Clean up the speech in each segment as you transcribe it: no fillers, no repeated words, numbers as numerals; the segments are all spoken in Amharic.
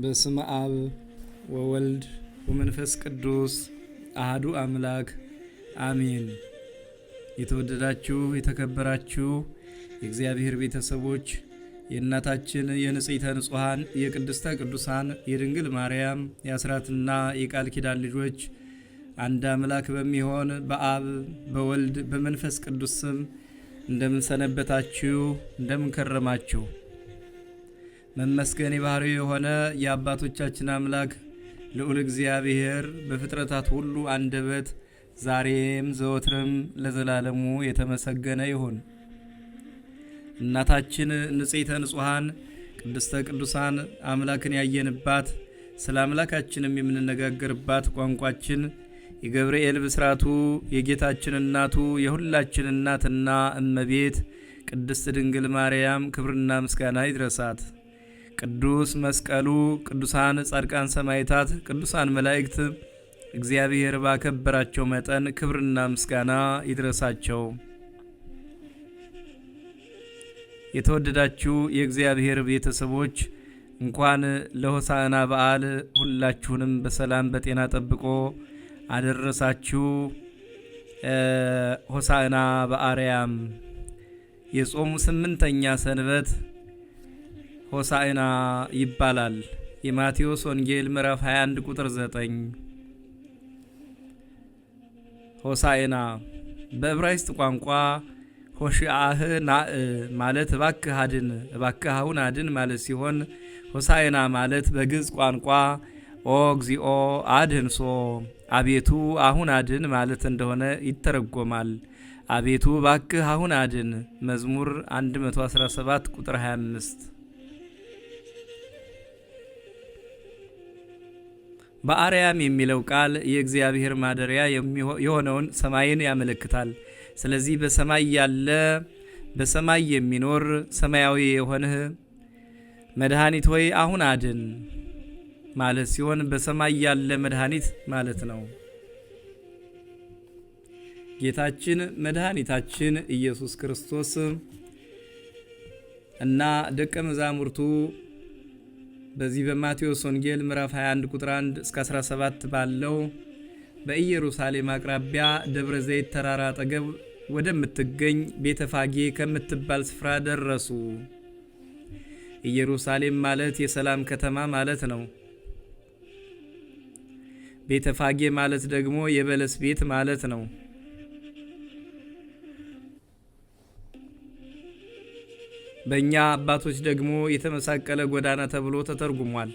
በስመ አብ ወወልድ ወመንፈስ ቅዱስ አሐዱ አምላክ አሜን። የተወደዳችሁ የተከበራችሁ የእግዚአብሔር ቤተሰቦች የእናታችን የንጽሕተ ንጹሐን የቅድስተ ቅዱሳን የድንግል ማርያም የአስራትና የቃል ኪዳን ልጆች አንድ አምላክ በሚሆን በአብ በወልድ በመንፈስ ቅዱስ ስም እንደምን ሰነበታችሁ? እንደምን ከረማችሁ? መመስገን የባህሪው የሆነ የአባቶቻችን አምላክ ልዑል እግዚአብሔር በፍጥረታት ሁሉ አንደበት ዛሬም ዘወትርም ለዘላለሙ የተመሰገነ ይሁን። እናታችን ንጽሕተ ንጹሐን ቅድስተ ቅዱሳን አምላክን ያየንባት ስለ አምላካችንም የምንነጋገርባት ቋንቋችን የገብርኤል ብስራቱ የጌታችን እናቱ የሁላችን እናትና እመቤት ቅድስት ድንግል ማርያም ክብርና ምስጋና ይድረሳት። ቅዱስ መስቀሉ፣ ቅዱሳን ጻድቃን ሰማዕታት፣ ቅዱሳን መላእክት እግዚአብሔር ባከበራቸው መጠን ክብርና ምስጋና ይድረሳቸው። የተወደዳችሁ የእግዚአብሔር ቤተሰቦች እንኳን ለሆሳዕና በዓል ሁላችሁንም በሰላም በጤና ጠብቆ አደረሳችሁ። ሆሳዕና በአርያም የጾሙ 8ኛ ሰንበት ሆሳዕና ይባላል። የማቴዎስ ወንጌል ምዕራፍ 21 ቁጥር 9 ሆሳዕና በዕብራይስጥ ቋንቋ ሆሺአህ ናእ ማለት እባክህ አድን፣ እባክህ አሁን አድን ማለት ሲሆን ሆሳዕና ማለት በግዕዝ ቋንቋ ኦ እግዚኦ አድህንሶ አቤቱ አሁን አድን ማለት እንደሆነ ይተረጎማል። አቤቱ እባክህ አሁን አድን መዝሙር 117 ቁጥር 25። በአርያም የሚለው ቃል የእግዚአብሔር ማደሪያ የሆነውን ሰማይን ያመለክታል። ስለዚህ በሰማይ ያለ በሰማይ የሚኖር ሰማያዊ የሆንህ መድኃኒት ሆይ አሁን አድን ማለት ሲሆን በሰማይ ያለ መድኃኒት ማለት ነው። ጌታችን መድኃኒታችን ኢየሱስ ክርስቶስ እና ደቀ መዛሙርቱ በዚህ በማቴዎስ ወንጌል ምዕራፍ 21 ቁጥር 1 እስከ 17 ባለው በኢየሩሳሌም አቅራቢያ ደብረ ዘይት ተራራ አጠገብ ወደምትገኝ ቤተፋጌ ከምትባል ስፍራ ደረሱ። ኢየሩሳሌም ማለት የሰላም ከተማ ማለት ነው። ቤተፋጌ ማለት ደግሞ የበለስ ቤት ማለት ነው። በእኛ አባቶች ደግሞ የተመሳቀለ ጎዳና ተብሎ ተተርጉሟል።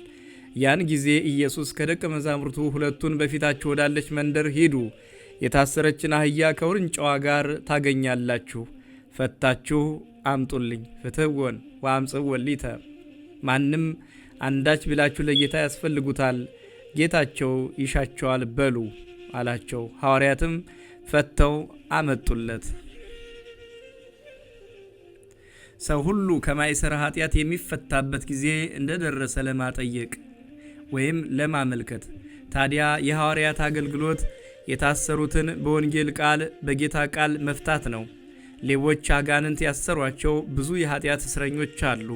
ያን ጊዜ ኢየሱስ ከደቀ መዛሙርቱ ሁለቱን በፊታችሁ ወዳለች መንደር ሂዱ፣ የታሰረችን አህያ ከውርንጫዋ ጋር ታገኛላችሁ፣ ፈታችሁ አምጡልኝ፣ ፍትሕወን ወአምጽእወን ሊተ። ማንም አንዳች ቢላችሁ ለጌታ ያስፈልጉታል፣ ጌታቸው ይሻቸዋል በሉ አላቸው። ሐዋርያትም ፈተው አመጡለት። ሰው ሁሉ ከማይሰራ ኃጢአት የሚፈታበት ጊዜ እንደደረሰ ለማጠየቅ ወይም ለማመልከት። ታዲያ የሐዋርያት አገልግሎት የታሰሩትን በወንጌል ቃል በጌታ ቃል መፍታት ነው። ሌቦች አጋንንት ያሰሯቸው ብዙ የኃጢአት እስረኞች አሉ።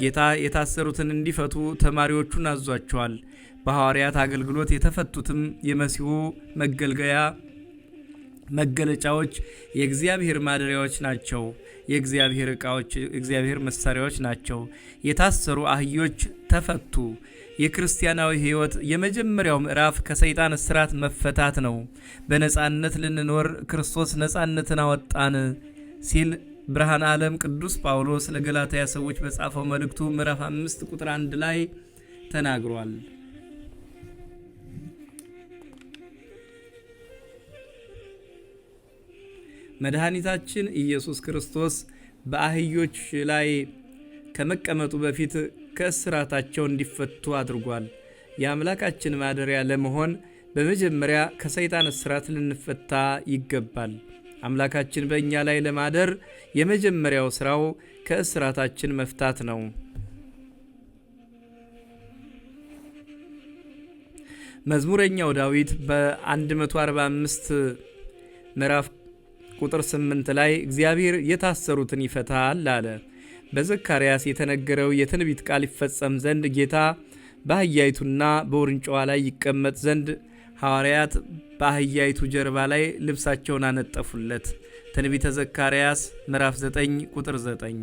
ጌታ የታሰሩትን እንዲፈቱ ተማሪዎቹን አዟቸዋል። በሐዋርያት አገልግሎት የተፈቱትም የመሲሁ መገለጫዎች የእግዚአብሔር ማደሪያዎች ናቸው። የእግዚአብሔር ዕቃዎች እግዚአብሔር መሳሪያዎች ናቸው። የታሰሩ አህዮች ተፈቱ። የክርስቲያናዊ ሕይወት የመጀመሪያው ምዕራፍ ከሰይጣን እስራት መፈታት ነው። በነጻነት ልንኖር ክርስቶስ ነጻነትን አወጣን ሲል ብርሃነ ዓለም ቅዱስ ጳውሎስ ለገላትያ ሰዎች በጻፈው መልእክቱ ምዕራፍ 5 ቁጥር 1 ላይ ተናግሯል። መድኃኒታችን ኢየሱስ ክርስቶስ በአህዮች ላይ ከመቀመጡ በፊት ከእስራታቸው እንዲፈቱ አድርጓል። የአምላካችን ማደሪያ ለመሆን በመጀመሪያ ከሰይጣን እስራት ልንፈታ ይገባል። አምላካችን በእኛ ላይ ለማደር የመጀመሪያው ሥራው ከእስራታችን መፍታት ነው። መዝሙረኛው ዳዊት በ145 ምዕራፍ ቁጥር 8 ላይ እግዚአብሔር የታሰሩትን ይፈታል አለ። በዘካርያስ የተነገረው የትንቢት ቃል ይፈጸም ዘንድ ጌታ በአህያይቱና በውርንጫዋ ላይ ይቀመጥ ዘንድ ሐዋርያት በአህያይቱ ጀርባ ላይ ልብሳቸውን አነጠፉለት። ትንቢተ ዘካርያስ ምዕራፍ 9 ቁጥር 9።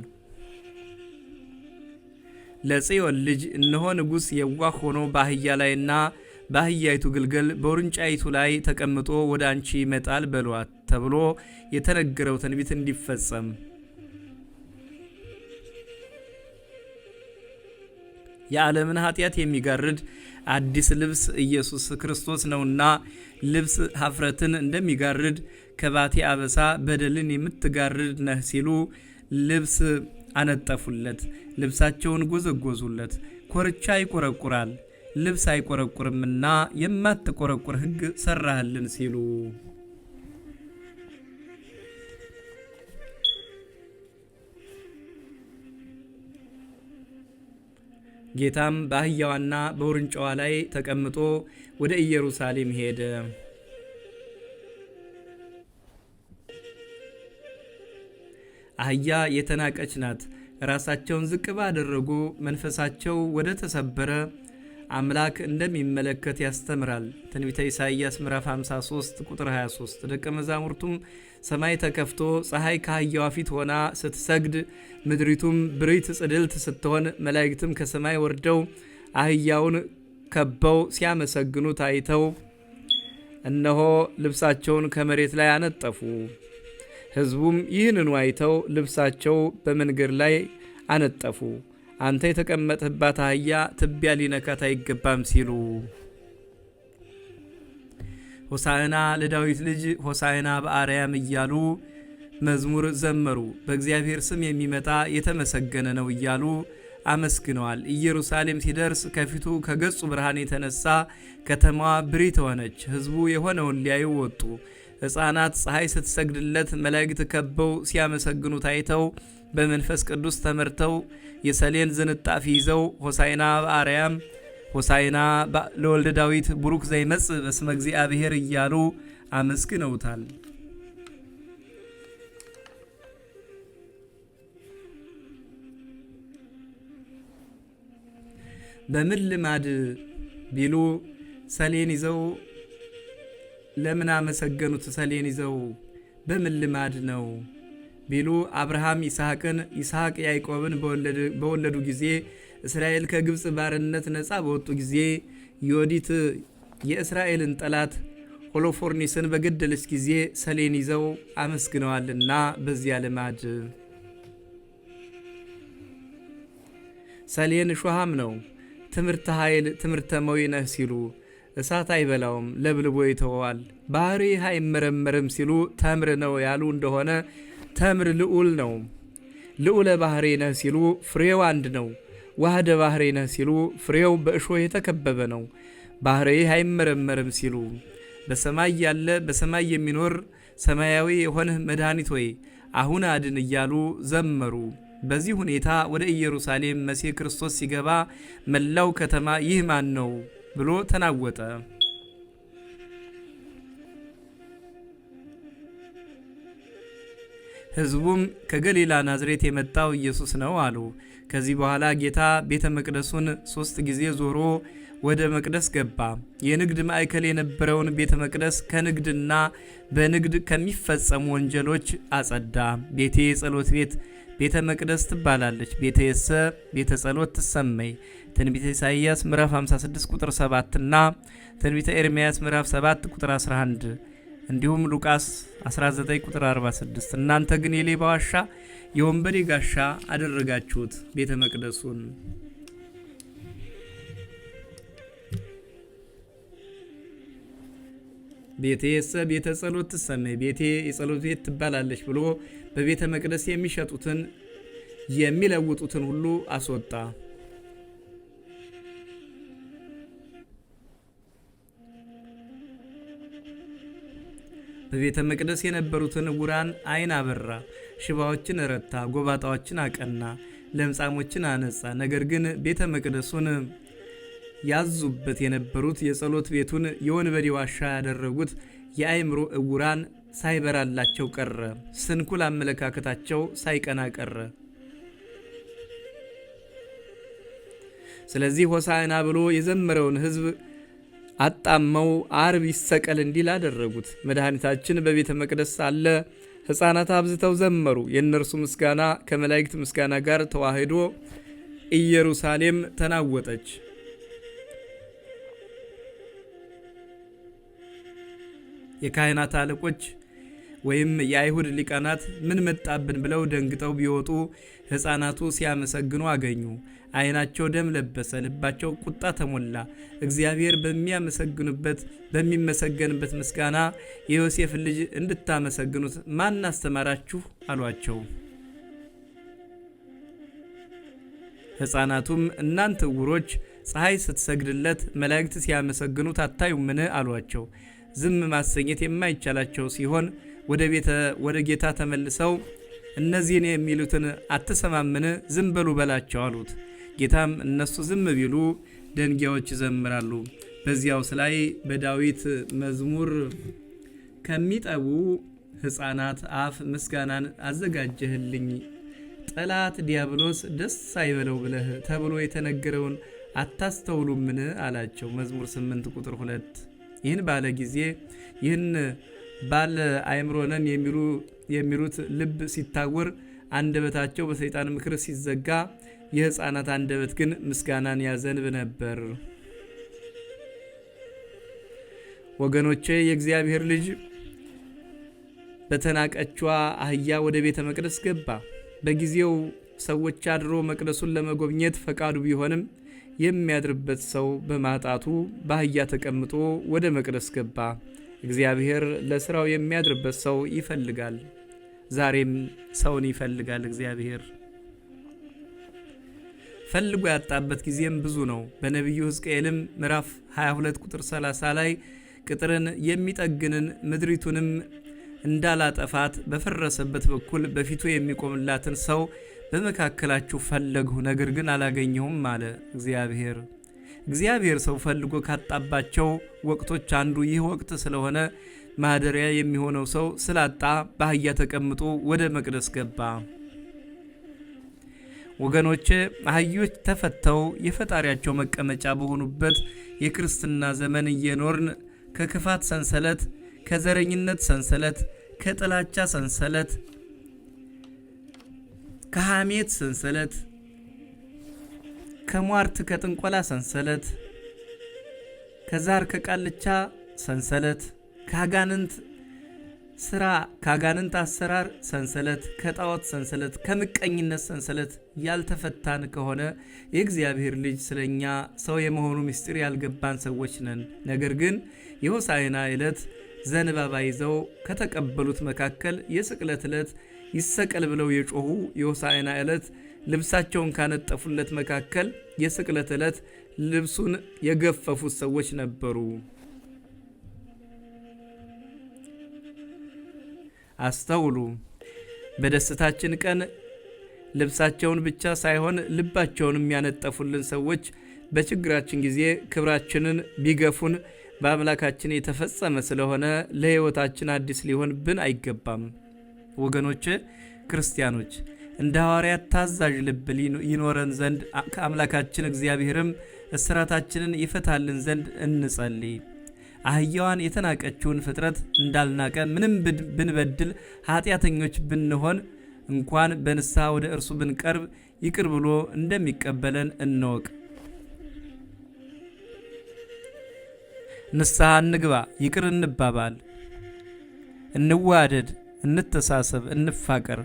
ለጽዮን ልጅ እነሆ ንጉሥ የዋህ ሆኖ በአህያ ላይና በአህያይቱ ግልገል በውርንጫይቱ ላይ ተቀምጦ ወደ አንቺ ይመጣል በሏት ተብሎ የተነገረው ትንቢት እንዲፈጸም የዓለምን ኃጢአት የሚጋርድ አዲስ ልብስ ኢየሱስ ክርስቶስ ነውና ልብስ ኀፍረትን እንደሚጋርድ ከባቴ አበሳ በደልን የምትጋርድ ነህ ሲሉ ልብስ አነጠፉለት። ልብሳቸውን ጎዘጎዙለት። ኮርቻ ይቆረቁራል ልብስ አይቆረቁርምና የማትቆረቁር ሕግ ሰራህልን ሲሉ ጌታም በአህያዋና በውርንጫዋ ላይ ተቀምጦ ወደ ኢየሩሳሌም ሄደ። አህያ የተናቀች ናት። ራሳቸውን ዝቅ ባደረጉ መንፈሳቸው ወደ ተሰበረ አምላክ እንደሚመለከት ያስተምራል። ትንቢተ ኢሳይያስ ምዕራፍ 53 ቁጥር 23። ደቀ መዛሙርቱም ሰማይ ተከፍቶ ፀሐይ ከአህያዋ ፊት ሆና ስትሰግድ ምድሪቱም ብርት ጽድልት ስትሆን መላእክትም ከሰማይ ወርደው አህያውን ከበው ሲያመሰግኑ ታይተው እነሆ ልብሳቸውን ከመሬት ላይ አነጠፉ። ሕዝቡም ይህንኑ አይተው ልብሳቸው በመንገድ ላይ አነጠፉ። አንተ የተቀመጥህባት አህያ ትቢያ ሊነካት አይገባም ሲሉ ሆሳዕና ለዳዊት ልጅ ሆሳዕና በአርያም እያሉ መዝሙር ዘመሩ። በእግዚአብሔር ስም የሚመጣ የተመሰገነ ነው እያሉ አመስግነዋል። ኢየሩሳሌም ሲደርስ ከፊቱ ከገጹ ብርሃን የተነሳ ከተማዋ ብሪት ሆነች። ሕዝቡ የሆነውን ሊያዩ ወጡ። ሕፃናት ፀሐይ ስትሰግድለት መላእክት ከበው ሲያመሰግኑ ታይተው በመንፈስ ቅዱስ ተመርተው የሰሌን ዝንጣፊ ይዘው ሆሳዕና በአርያም ሆሳዕና ለወልደ ዳዊት ቡሩክ ዘይመጽእ በስመ እግዚአብሔር እያሉ አመስግነውታል። በምን ልማድ ቢሉ ሰሌን ይዘው ለምን አመሰገኑት? ሰሌን ይዘው በምን ልማድ ነው ቢሉ አብርሃም ይስሐቅን፣ ይስሐቅ ያዕቆብን በወለዱ ጊዜ፣ እስራኤል ከግብፅ ባርነት ነፃ በወጡ ጊዜ፣ ዮዲት የእስራኤልን ጠላት ሆሎፎርኒስን በገደለች ጊዜ ሰሌን ይዘው አመስግነዋልና በዚያ ልማድ። ሰሌን ሾሃም ነው። ትምህርተ ኃይል ትምህርተ መዊ ነህ ሲሉ እሳት አይበላውም ለብልቦ ይተወዋል። ባህሪህ አይመረመርም ሲሉ ተምር ነው ያሉ እንደሆነ ተምር ልዑል ነው። ልዑለ ባህሪ ነህ ሲሉ ፍሬው አንድ ነው። ዋህደ ባህሪ ነህ ሲሉ ፍሬው በእሾህ የተከበበ ነው። ባህሪህ አይመረመርም ሲሉ በሰማይ ያለ በሰማይ የሚኖር ሰማያዊ የሆንህ መድኃኒት ሆይ አሁን አድን እያሉ ዘመሩ። በዚህ ሁኔታ ወደ ኢየሩሳሌም መሲህ ክርስቶስ ሲገባ መላው ከተማ ይህ ማን ነው ብሎ ተናወጠ። ሕዝቡም ከገሊላ ናዝሬት የመጣው ኢየሱስ ነው አሉ። ከዚህ በኋላ ጌታ ቤተ መቅደሱን 3 ጊዜ ዞሮ ወደ መቅደስ ገባ። የንግድ ማዕከል የነበረውን ቤተ መቅደስ ከንግድና በንግድ ከሚፈጸሙ ወንጀሎች አጸዳ። ቤቴ የጸሎት ቤት ቤተ መቅደስ ትባላለች፣ ቤተ የሰ ቤተ ጸሎት ትሰመይ። ትንቢተ ኢሳይያስ ምዕራፍ 56 ቁጥር 7 እና ትንቢተ ኤርምያስ ምዕራፍ 7 ቁጥር 11 እንዲሁም ሉቃስ 19 ቁጥር 46። እናንተ ግን የሌባ ዋሻ የወንበዴ ጋሻ አደረጋችሁት ቤተ መቅደሱን። ቤቴ የሰ ቤተ ጸሎት ትሰመይ፣ ቤቴ የጸሎት ቤት ትባላለች ብሎ በቤተ መቅደስ የሚሸጡትን የሚለውጡትን ሁሉ አስወጣ። በቤተ መቅደስ የነበሩትን ዕውራን ዓይን አበራ፣ ሽባዎችን ረታ፣ ጎባጣዎችን አቀና፣ ለምጻሞችን አነጻ። ነገር ግን ቤተ መቅደሱን ያዙበት የነበሩት የጸሎት ቤቱን የወንበዴ ዋሻ ያደረጉት የአእምሮ ዕውራን ሳይበራላቸው ቀረ። ስንኩል አመለካከታቸው ሳይቀና ቀረ። ስለዚህ ሆሳዕና ብሎ የዘመረውን ሕዝብ አጣመው አርብ ይሰቀል እንዲል አደረጉት። መድኃኒታችን በቤተ መቅደስ ሳለ ሕፃናት አብዝተው ዘመሩ። የእነርሱ ምስጋና ከመላእክት ምስጋና ጋር ተዋህዶ ኢየሩሳሌም ተናወጠች። የካህናት አለቆች ወይም የአይሁድ ሊቃናት ምን መጣብን ብለው ደንግጠው ቢወጡ ሕፃናቱ ሲያመሰግኑ አገኙ። ዓይናቸው ደም ለበሰ፣ ልባቸው ቁጣ ተሞላ። እግዚአብሔር በሚመሰገንበት ምስጋና የዮሴፍን ልጅ እንድታመሰግኑት ማን አስተማራችሁ አሏቸው። ሕፃናቱም እናንተ ዕውሮች ፀሐይ ስትሰግድለት መላእክት ሲያመሰግኑት አታዩምን አሏቸው። ዝም ማሰኘት የማይቻላቸው ሲሆን ወደ ጌታ ተመልሰው እነዚህን የሚሉትን አትሰማምን? ዝም በሉ በላቸው አሉት። ጌታም እነሱ ዝም ቢሉ ደንጊያዎች ይዘምራሉ። በዚያውስ ላይ በዳዊት መዝሙር ከሚጠቡ ሕፃናት አፍ ምስጋናን አዘጋጀህልኝ፣ ጠላት ዲያብሎስ ደስ አይበለው ብለህ ተብሎ የተነገረውን አታስተውሉምን አላቸው። መዝሙር 8 ቁጥር 2። ይህን ባለ ጊዜ ይህን ባለ አእምሮ ነን የሚሉት ልብ ሲታወር፣ አንደበታቸው በሰይጣን ምክር ሲዘጋ፣ የሕፃናት አንደበት ግን ምስጋናን ያዘንብ ነበር። ወገኖቼ የእግዚአብሔር ልጅ በተናቀችዋ አህያ ወደ ቤተ መቅደስ ገባ። በጊዜው ሰዎች አድሮ መቅደሱን ለመጎብኘት ፈቃዱ ቢሆንም የሚያድርበት ሰው በማጣቱ በአህያ ተቀምጦ ወደ መቅደስ ገባ። እግዚአብሔር ለስራው የሚያድርበት ሰው ይፈልጋል። ዛሬም ሰውን ይፈልጋል። እግዚአብሔር ፈልጎ ያጣበት ጊዜም ብዙ ነው። በነቢዩ ሕዝቅኤልም ምዕራፍ 22 ቁጥር 30 ላይ ቅጥርን የሚጠግንን ምድሪቱንም እንዳላጠፋት በፈረሰበት በኩል በፊቱ የሚቆምላትን ሰው በመካከላችሁ ፈለግሁ፣ ነገር ግን አላገኘሁም አለ እግዚአብሔር። እግዚአብሔር ሰው ፈልጎ ካጣባቸው ወቅቶች አንዱ ይህ ወቅት ስለሆነ ማደሪያ የሚሆነው ሰው ስላጣ በአህያ ተቀምጦ ወደ መቅደስ ገባ። ወገኖቼ አህዮች ተፈተው የፈጣሪያቸው መቀመጫ በሆኑበት የክርስትና ዘመን እየኖርን ከክፋት ሰንሰለት፣ ከዘረኝነት ሰንሰለት፣ ከጥላቻ ሰንሰለት፣ ከሐሜት ሰንሰለት፣ ከሟርት ከጥንቆላ ሰንሰለት፣ ከዛር ከቃልቻ ሰንሰለት፣ ከአጋንንት ስራ ከአጋንንት አሰራር ሰንሰለት፣ ከጣዖት ሰንሰለት፣ ከምቀኝነት ሰንሰለት ያልተፈታን ከሆነ የእግዚአብሔር ልጅ ስለኛ ሰው የመሆኑ ምስጢር ያልገባን ሰዎች ነን። ነገር ግን የሆሳዕና ዕለት ዘንባባ ይዘው ከተቀበሉት መካከል የስቅለት ዕለት ይሰቀል ብለው የጮኹ፣ የሆሳዕና ዕለት ልብሳቸውን ካነጠፉለት መካከል የስቅለት ዕለት ልብሱን የገፈፉት ሰዎች ነበሩ። አስተውሉ። በደስታችን ቀን ልብሳቸውን ብቻ ሳይሆን ልባቸውን የሚያነጠፉልን ሰዎች በችግራችን ጊዜ ክብራችንን ቢገፉን በአምላካችን የተፈጸመ ስለሆነ ለሕይወታችን አዲስ ሊሆንብን አይገባም። ወገኖች ክርስቲያኖች እንደ ሐዋርያት ታዛዥ ልብ ይኖረን ዘንድ ከአምላካችን እግዚአብሔርም እስራታችንን ይፈታልን ዘንድ እንጸልይ። አህያዋን የተናቀችውን ፍጥረት እንዳልናቀ ምንም ብንበድል ኃጢአተኞች ብንሆን እንኳን በንስሐ ወደ እርሱ ብንቀርብ ይቅር ብሎ እንደሚቀበለን እንወቅ። ንስሐ እንግባ፣ ይቅር እንባባል፣ እንዋደድ፣ እንተሳሰብ፣ እንፋቀር፣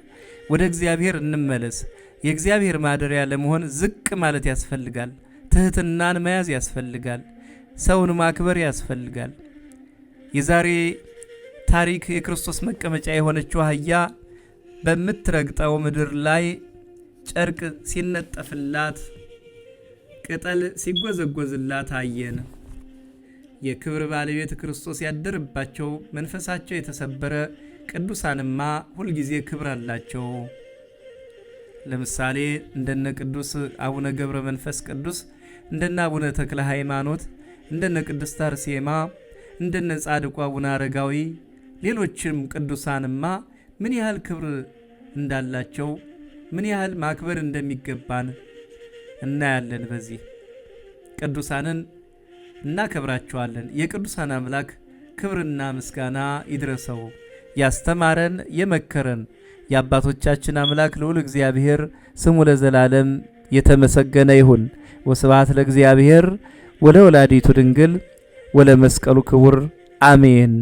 ወደ እግዚአብሔር እንመለስ። የእግዚአብሔር ማደሪያ ለመሆን ዝቅ ማለት ያስፈልጋል። ትህትናን መያዝ ያስፈልጋል። ሰውን ማክበር ያስፈልጋል። የዛሬ ታሪክ የክርስቶስ መቀመጫ የሆነችው አህያ በምትረግጠው ምድር ላይ ጨርቅ ሲነጠፍላት፣ ቅጠል ሲጎዘጎዝላት አየን። የክብር ባለቤት ክርስቶስ ያደረባቸው መንፈሳቸው የተሰበረ ቅዱሳንማ ሁልጊዜ ክብር አላቸው። ለምሳሌ እንደነ ቅዱስ አቡነ ገብረ መንፈስ ቅዱስ፣ እንደነ አቡነ ተክለ ሃይማኖት፣ እንደነ ቅድስት አርሴማ፣ እንደነ ጻድቁ አቡነ አረጋዊ፣ ሌሎችም ቅዱሳንማ ምን ያህል ክብር እንዳላቸው ምን ያህል ማክበር እንደሚገባን እናያለን። በዚህ ቅዱሳንን እናከብራቸዋለን። የቅዱሳን አምላክ ክብርና ምስጋና ይድረሰው። ያስተማረን የመከረን የአባቶቻችን አምላክ ልዑል እግዚአብሔር ስሙ ለዘላለም የተመሰገነ ይሁን። ወስብሐት ለእግዚአብሔር ወለወላዲቱ ድንግል ወለመስቀሉ ክቡር አሜን።